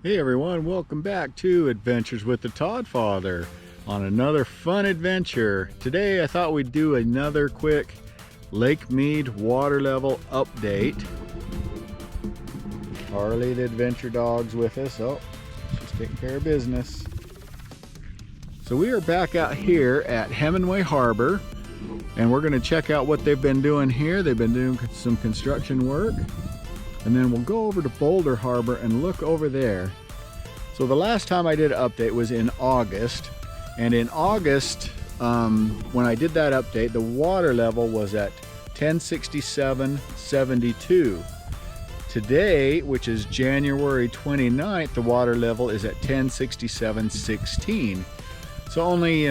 Hey everyone, welcome back to Adventures with the Todd Father on another fun adventure. Today I thought we'd do another quick Lake Mead water level update. Harley the adventure dog's with us. Oh, she's taking care of business. So we are back out here at Hemingway Harbor and we're going to check out what they've been doing here. They've been doing some construction work. And then we'll go over to Boulder Harbor and look over there. So the last time I did an update was in August. And in August, when I did that update, the water level was at 1067.72. Today, which is January 29th, the water level is at 1067.16. So only,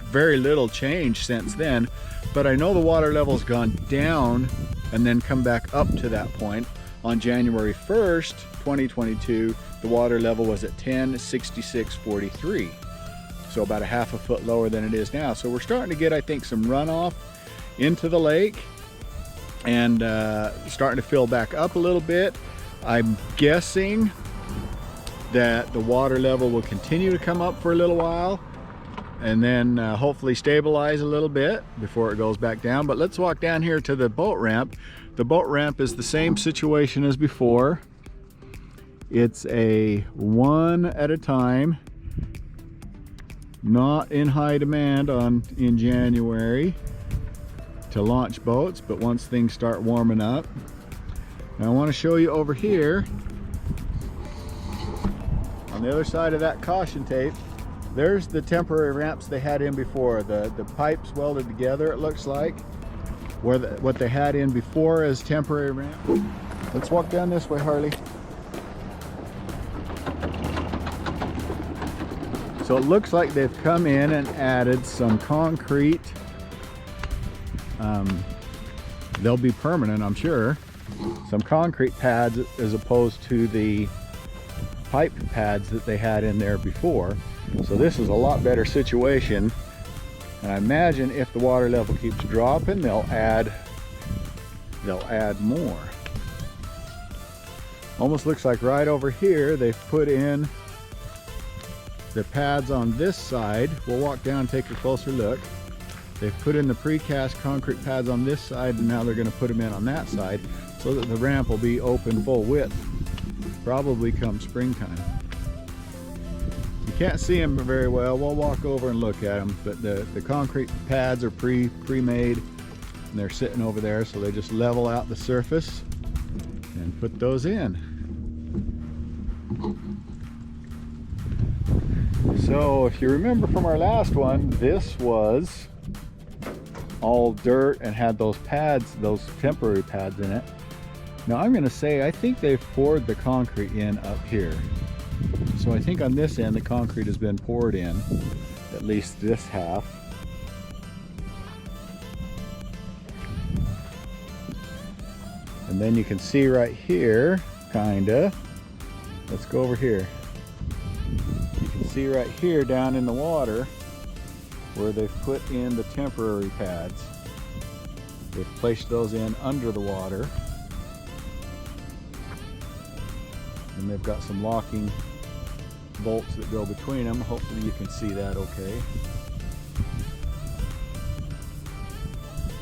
very little change since then. But I know the water level's gone down and then come back up to that point. On January 1st, 2022, the water level was at 1066.43. So about a half a foot lower than it is now. So we're starting to get, I think, some runoff into the lake and starting to fill back up a little bit. I'm guessing that the water level will continue to come up for a little while and then hopefully stabilize a little bit before it goes back down. But let's walk down here to the boat ramp. The boat ramp is the same situation as before. It's a one at a time, not in high demand in January to launch boats, but once things start warming up. Now I want to show you over here on the other side of that caution tape. There's the temporary ramps they had in before, the pipes welded together, it looks like, what they had in before as temporary ramp. Let's walk down this way, Harley. So it looks like they've come in and added some concrete. They'll be permanent, I'm sure. Some concrete pads as opposed to the pipe pads that they had in there before. So this is a lot better situation, and I imagine if the water level keeps dropping, they'll add more. Almost looks like right over here they've put in the pads on this side. We'll walk down and take a closer look. They've put in the precast concrete pads on this side, and now they're going to put them in on that side so that the ramp will be open full width, probably come springtime. You can't see them very well. We'll walk over and look at them, but the concrete pads are pre-made and they're sitting over there, so they just level out the surface and put those in. So if you remember from our last one, this was all dirt and had those pads, those temporary pads in it. Now I'm going to say I think they've poured the concrete in up here. So I think on this end the concrete has been poured in, at least this half. And then you can see right here, kinda. Let's go over here. You can see right here down in the water where they've put in the temporary pads. They've placed those in under the water. And they've got some locking bolts that go between them. Hopefully you can see that okay.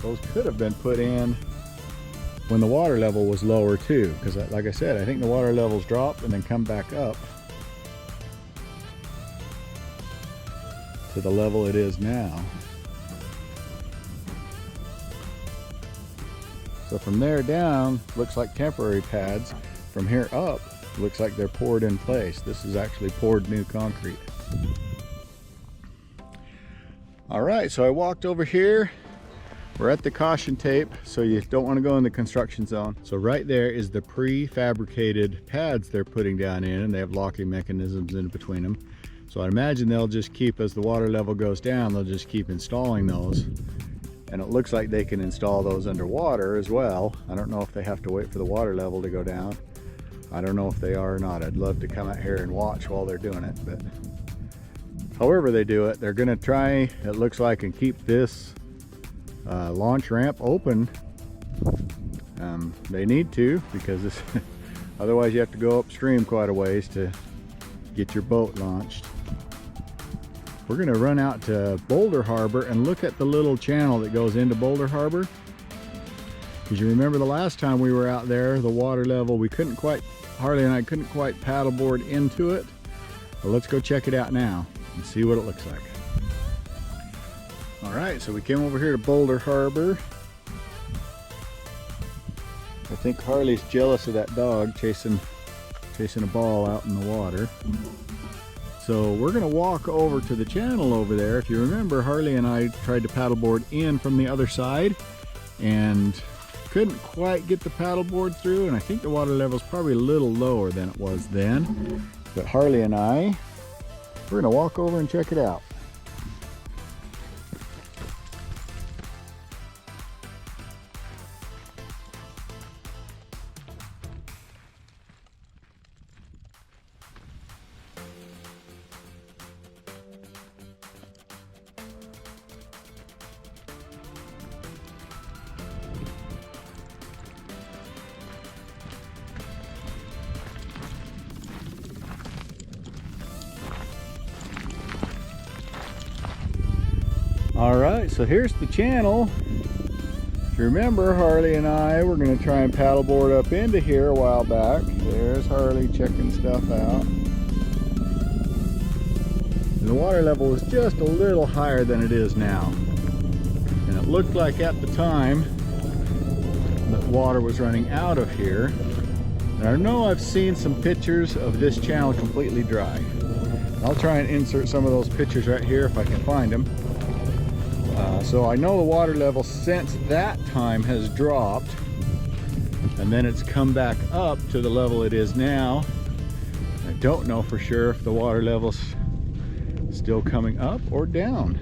Those could have been put in when the water level was lower too, because like I said, I think the water levels drop and then come back up to the level it is now. So from there down looks like temporary pads. From here up looks like they're poured in place. This is actually poured new concrete. All right, so I walked over here. We're at the caution tape, so you don't want to go in the construction zone. So right there is the prefabricated pads they're putting down in, and they have locking mechanisms in between them. So I imagine they'll just keep, as the water level goes down, they'll just keep installing those. And it looks like they can install those underwater as well. I don't know if they have to wait for the water level to go down. I don't know if they are or not. I'd love to come out here and watch while they're doing it, but however they do it, they're gonna try, it looks like, and keep this launch ramp open. They need to, because this Otherwise you have to go upstream quite a ways to get your boat launched. We're going to run out to Boulder Harbor and look at the little channel that goes into Boulder Harbor. Because you remember the last time we were out there, the water level, Harley and I couldn't quite paddleboard into it. Well, let's go check it out now and see what it looks like. All right, so we came over here to Boulder Harbor. I think Harley's jealous of that dog chasing a ball out in the water. So we're gonna walk over to the channel over there. If you remember, Harley and I tried to paddleboard in from the other side and couldn't quite get the paddleboard through, and I think the water level is probably a little lower than it was then. But Harley and I, we're gonna walk over and check it out. All right, so here's the channel. If you remember, Harley and I were going to try and paddleboard up into here a while back. There's Harley checking stuff out. And the water level was just a little higher than it is now. And it looked like at the time that water was running out of here. And I know I've seen some pictures of this channel completely dry. I'll try and insert some of those pictures right here if I can find them. So I know the water level since that time has dropped, and then it's come back up to the level it is now. I don't know for sure if the water level's still coming up or down.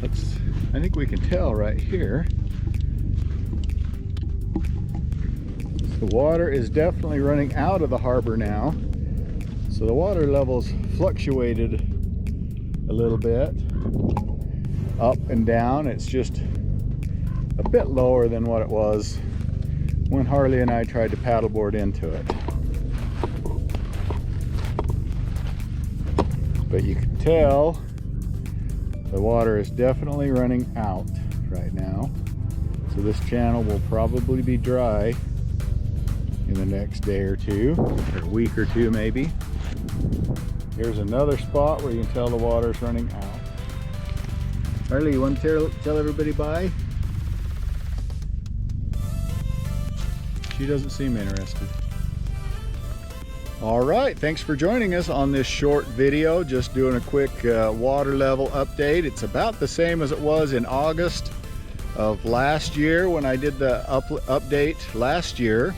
I think we can tell right here. The water is definitely running out of the harbor now. So the water level's fluctuated a little bit. Up and down. It's just a bit lower than what it was when Harley and I tried to paddleboard into it. But you can tell the water is definitely running out right now. So this channel will probably be dry in the next day or two, or a week or two maybe. Here's another spot where you can tell the water's running out. Harley, you want to tell everybody bye? She doesn't seem interested. All right, thanks for joining us on this short video. Just doing a quick water level update. It's about the same as it was in August of last year when I did the update last year.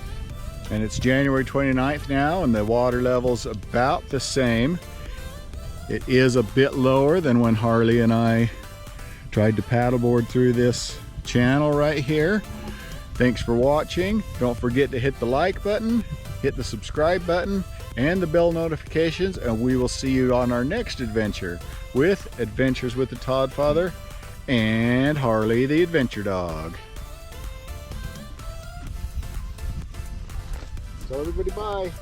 And it's January 29th now, and the water level's about the same. It is a bit lower than when Harley and I tried to paddleboard through this channel right here. Thanks for watching. Don't forget to hit the like button, hit the subscribe button, and the bell notifications, and we will see you on our next adventure with Adventures with the Todd Father and Harley the Adventure Dog. Tell everybody bye.